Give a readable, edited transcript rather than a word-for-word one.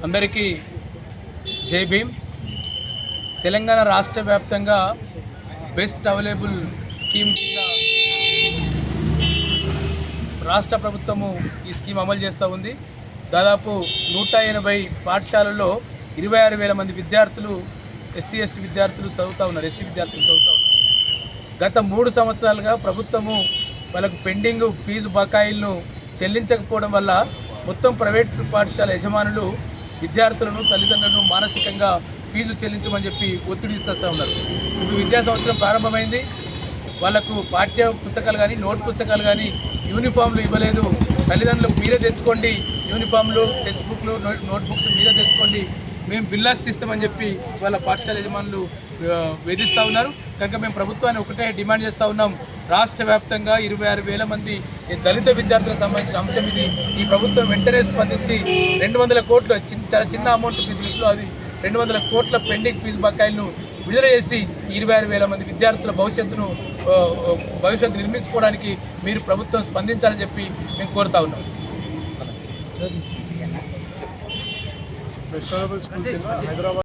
అందరికీ జై భీమ్. తెలంగాణ రాష్ట్ర వ్యాప్తంగా బెస్ట్ అవైలబుల్ స్కీమ్ కింద రాష్ట్ర ప్రభుత్వము ఈ స్కీమ్ అమలు చేస్తూ ఉంది. దాదాపు 180 పాఠశాలల్లో 26,000 మంది విద్యార్థులు ఎస్సీ ఎస్టీ విద్యార్థులు చదువుతూ ఉన్నారు, ఎస్సీ విద్యార్థులు చదువుతూ ఉన్నారు. గత 3 సంవత్సరాలుగా ప్రభుత్వము వాళ్ళకు పెండింగ్ ఫీజు బకాయిలను చెల్లించకపోవడం వల్ల మొత్తం ప్రైవేట్ పాఠశాల యజమానులు విద్యార్థులను తల్లిదండ్రులను మానసికంగా ఫీజు చెల్లించమని చెప్పి ఒత్తిడి తీసుకొస్తూ ఉన్నారు. ఇప్పుడు విద్యా సంవత్సరం ప్రారంభమైంది, వాళ్లకు పాఠ్య పుస్తకాలు కానీ నోట్ పుస్తకాలు కానీ యూనిఫామ్లు ఇవ్వలేదు. తల్లిదండ్రులకు మీరే తెచ్చుకోండి, యూనిఫామ్లు టెక్స్ట్ బుక్లు నోట్ బుక్స్ మీరే తెచ్చుకోండి, మేము బిల్లాస్ తీస్తామని చెప్పి వాళ్ళ పాఠశాల యజమానులు వేధిస్తూ ఉన్నారు. కనుక మేము ప్రభుత్వాన్ని ఒకటే డిమాండ్ చేస్తూ ఉన్నాం, రాష్ట్ర వ్యాప్తంగా 26,000 మంది దళిత విద్యార్థులకు సంబంధించిన అంశం ఇది. ఈ ప్రభుత్వం వెంటనే స్పందించి 200 కోట్ల చాలా చిన్న అమౌంట్ మీ దృష్టిలో అది 200 కోట్ల పెండింగ్ ఫీజు బకాయిలను విడుదల చేసి 26,000 మంది విద్యార్థుల భవిష్యత్తు నిర్మించుకోవడానికి మీరు ప్రభుత్వం స్పందించాలని చెప్పి మేము కోరుతా ఉన్నాం. హైదరాబాద్